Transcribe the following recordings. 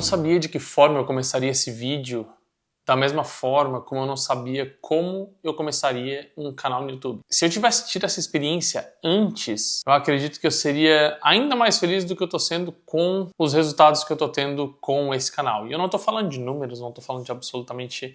sabia de que forma eu começaria esse vídeo, da mesma forma como eu não sabia como eu começaria um canal no YouTube. Se eu tivesse tido essa experiência antes, eu acredito que eu seria ainda mais feliz do que eu tô sendo com os resultados que eu tô tendo com esse canal. E eu não tô falando de números, não tô falando de absolutamente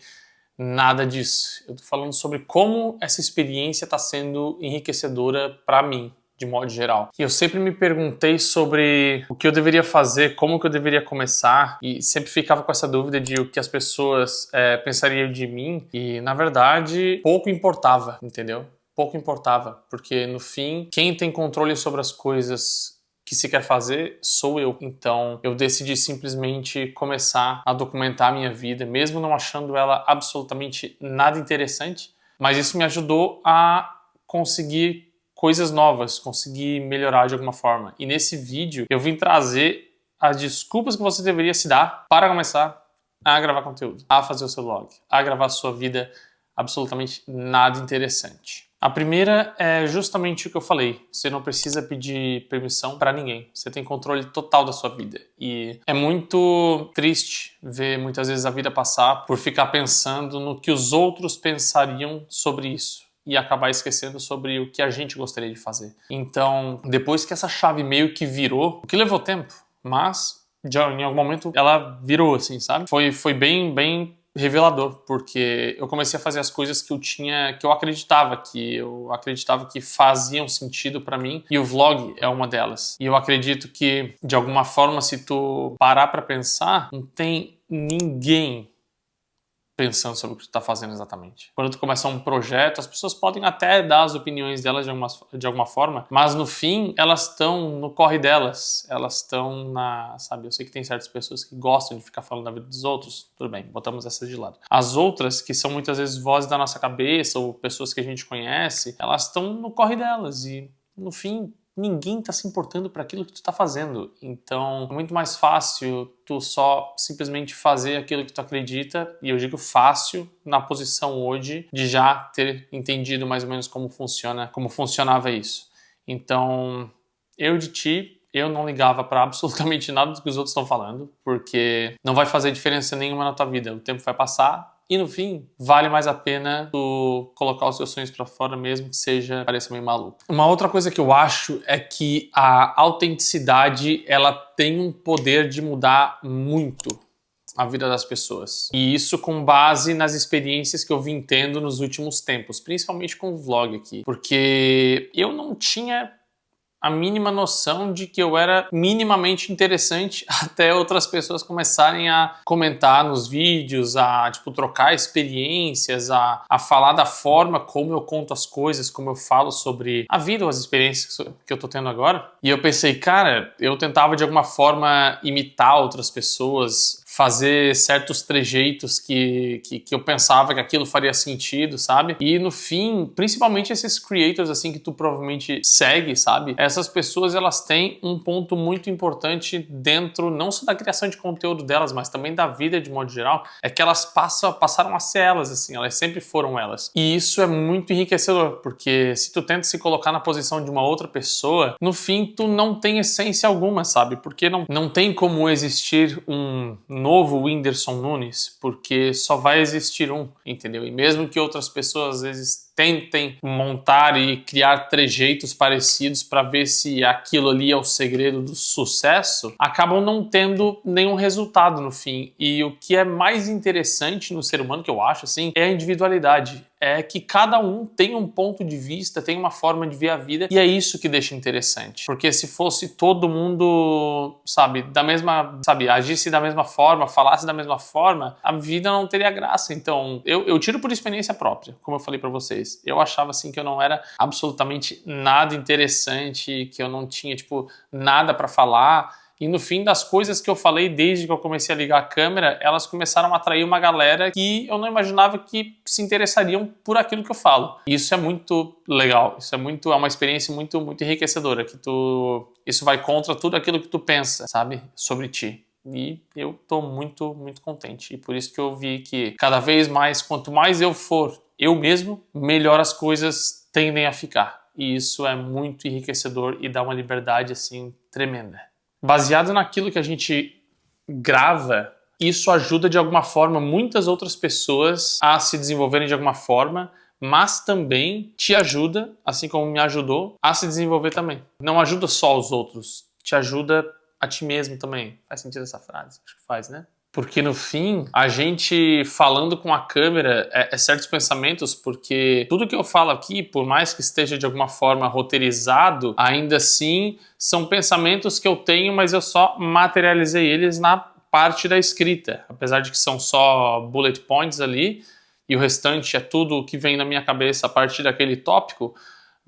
nada disso. Eu tô falando sobre como essa experiência tá sendo enriquecedora para mim, de modo geral. E eu sempre me perguntei sobre o que eu deveria fazer, como que eu deveria começar, e sempre ficava com essa dúvida de o que as pessoas pensariam de mim, e na verdade pouco importava, entendeu? Pouco importava, porque no fim, quem tem controle sobre as coisas que se quer fazer sou eu. Então eu decidi simplesmente começar a documentar a minha vida, mesmo não achando ela absolutamente nada interessante, mas isso me ajudou a conseguir coisas novas, conseguir melhorar de alguma forma. E nesse vídeo eu vim trazer as desculpas que você deveria se dar para começar a gravar conteúdo, a fazer o seu vlog, a gravar a sua vida absolutamente nada interessante. A primeira é justamente o que eu falei. Você não precisa pedir permissão para ninguém. Você tem controle total da sua vida. E é muito triste ver muitas vezes a vida passar por ficar pensando no que os outros pensariam sobre isso e acabar esquecendo sobre o que a gente gostaria de fazer. Então, depois que essa chave meio que virou, o que levou tempo, mas em algum momento ela virou, assim, sabe? Foi bem revelador, porque eu comecei a fazer as coisas que eu acreditava que faziam sentido pra mim, e o vlog é uma delas. E eu acredito que, de alguma forma, se tu parar pra pensar, não tem ninguém pensando sobre o que tu tá fazendo exatamente. Quando tu começa um projeto, as pessoas podem até dar as opiniões delas de alguma forma, mas no fim, elas estão no corre delas. Elas estão sabe, eu sei que tem certas pessoas que gostam de ficar falando da vida dos outros, tudo bem, botamos essas de lado. As outras, que são muitas vezes vozes da nossa cabeça ou pessoas que a gente conhece, elas estão no corre delas e, no fim, ninguém tá se importando para aquilo que tu tá fazendo. Então, é muito mais fácil tu só simplesmente fazer aquilo que tu acredita, e eu digo fácil na posição hoje de já ter entendido mais ou menos como funcionava isso. Então, eu não ligava para absolutamente nada do que os outros estão falando, porque não vai fazer diferença nenhuma na tua vida. O tempo vai passar e no fim, vale mais a pena tu colocar os seus sonhos pra fora, mesmo que pareça meio maluco. Uma outra coisa que eu acho é que a autenticidade, ela tem um poder de mudar muito a vida das pessoas. E isso com base nas experiências que eu vim tendo nos últimos tempos, principalmente com o vlog aqui. Porque eu não tinha a mínima noção de que eu era minimamente interessante até outras pessoas começarem a comentar nos vídeos, a trocar experiências, a falar da forma como eu conto as coisas, como eu falo sobre a vida ou as experiências que eu tô tendo agora. E eu pensei, cara, eu tentava de alguma forma imitar outras pessoas, fazer certos trejeitos que eu pensava que aquilo faria sentido, sabe? E no fim, principalmente esses creators assim que tu provavelmente segue, sabe? Essas pessoas, elas têm um ponto muito importante dentro, não só da criação de conteúdo delas, mas também da vida de modo geral, é que elas passaram a ser elas, assim, elas sempre foram elas. E isso é muito enriquecedor, porque se tu tenta se colocar na posição de uma outra pessoa, no fim tu não tem essência alguma, sabe? Porque não tem como existir um novo Whindersson Nunes, porque só vai existir um, entendeu? E mesmo que outras pessoas às vezes tentem montar e criar trejeitos parecidos para ver se aquilo ali é o segredo do sucesso, acabam não tendo nenhum resultado no fim. E o que é mais interessante no ser humano, que eu acho assim, é a individualidade. É que cada um tem um ponto de vista, tem uma forma de ver a vida, e é isso que deixa interessante. Porque se fosse todo mundo, agisse da mesma forma, falasse da mesma forma, a vida não teria graça. Então, eu tiro por experiência própria, como eu falei pra vocês. Eu achava assim que eu não era absolutamente nada interessante, que eu não tinha, nada pra falar. E no fim das coisas que eu falei desde que eu comecei a ligar a câmera, elas começaram a atrair uma galera que eu não imaginava que se interessariam por aquilo que eu falo. E isso é muito legal, isso é uma experiência muito enriquecedora, que isso vai contra tudo aquilo que tu pensa, sabe, sobre ti. E eu tô muito contente. E por isso que eu vi que cada vez mais, quanto mais eu for eu mesmo, melhor as coisas tendem a ficar. E isso é muito enriquecedor e dá uma liberdade, assim, tremenda. Baseado naquilo que a gente grava, isso ajuda de alguma forma muitas outras pessoas a se desenvolverem de alguma forma, mas também te ajuda, assim como me ajudou, a se desenvolver também. Não ajuda só os outros, te ajuda a ti mesmo também. Faz sentido essa frase? Acho que faz, né? Porque no fim, a gente falando com a câmera é certos pensamentos, porque tudo que eu falo aqui, por mais que esteja de alguma forma roteirizado, ainda assim são pensamentos que eu tenho, mas eu só materializei eles na parte da escrita, apesar de que são só bullet points ali e o restante é tudo o que vem na minha cabeça a partir daquele tópico,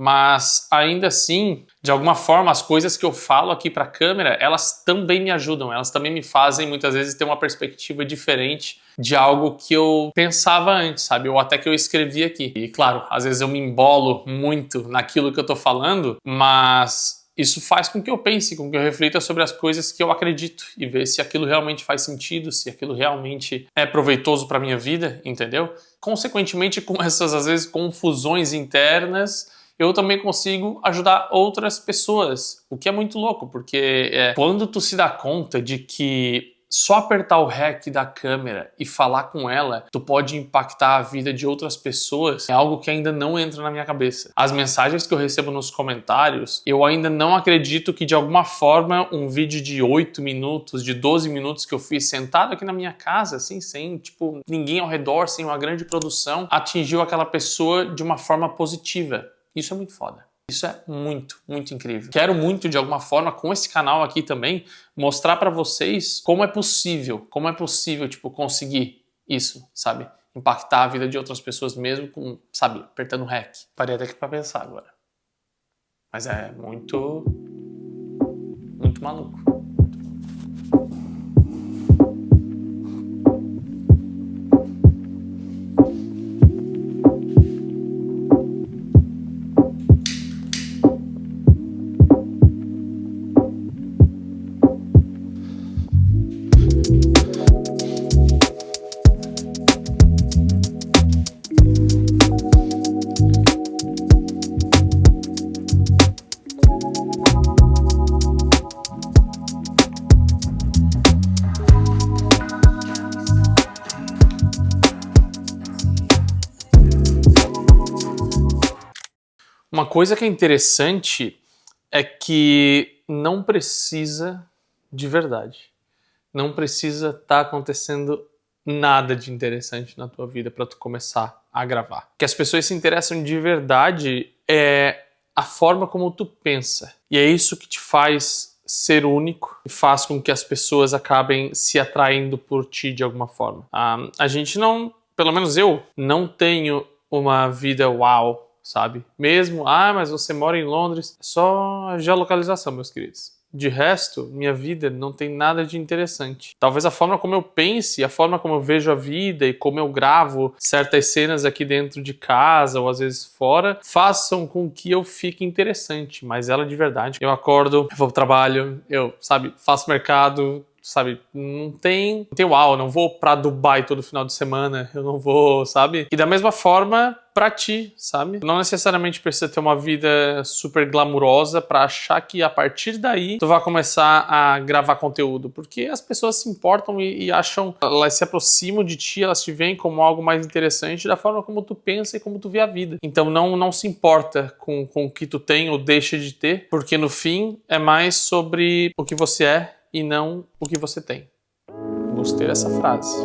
mas ainda assim, de alguma forma, as coisas que eu falo aqui para a câmera, elas também me ajudam, elas também me fazem muitas vezes ter uma perspectiva diferente de algo que eu pensava antes, sabe? Ou até que eu escrevi aqui. E claro, às vezes eu me embolo muito naquilo que eu tô falando, mas isso faz com que eu pense, com que eu reflita sobre as coisas que eu acredito e ver se aquilo realmente faz sentido, se aquilo realmente é proveitoso para minha vida, entendeu? Consequentemente, com essas, às vezes, confusões internas, eu também consigo ajudar outras pessoas, o que é muito louco, porque quando tu se dá conta de que só apertar o REC da câmera e falar com ela, tu pode impactar a vida de outras pessoas, é algo que ainda não entra na minha cabeça. As mensagens que eu recebo nos comentários, eu ainda não acredito que de alguma forma um vídeo de 8 minutos, de 12 minutos que eu fiz sentado aqui na minha casa, assim, sem, tipo, ninguém ao redor, sem uma grande produção, atingiu aquela pessoa de uma forma positiva. Isso é muito foda. Isso é muito, muito incrível. Quero muito, de alguma forma, com esse canal aqui também, mostrar pra vocês como é possível, tipo, conseguir isso, sabe? Impactar a vida de outras pessoas mesmo com, sabe, apertando REC. Parei até aqui pra pensar agora. Mas é muito, muito maluco. Uma coisa que é interessante é que não precisa de verdade. Não precisa estar acontecendo nada de interessante na tua vida para tu começar a gravar. O que as pessoas se interessam de verdade é a forma como tu pensa. E é isso que te faz ser único e faz com que as pessoas acabem se atraindo por ti de alguma forma. A gente não, pelo menos eu, não tenho uma vida uau, sabe? Mesmo, mas você mora em Londres, é só a geolocalização, meus queridos. De resto, minha vida não tem nada de interessante. Talvez a forma como eu pense, a forma como eu vejo a vida e como eu gravo certas cenas aqui dentro de casa ou às vezes fora, façam com que eu fique interessante. Mas ela de verdade, eu acordo, eu vou pro trabalho, eu, sabe, faço mercado, sabe, não tem uau, eu não vou pra Dubai todo final de semana, eu não vou, sabe? E da mesma forma, pra ti, sabe? Não necessariamente precisa ter uma vida super glamurosa pra achar que a partir daí tu vai começar a gravar conteúdo, porque as pessoas se importam e acham, elas se aproximam de ti, elas te veem como algo mais interessante da forma como tu pensa e como tu vê a vida. Então não se importa com o que tu tem ou deixa de ter, porque no fim é mais sobre o que você é e não o que você tem. Gostei dessa frase.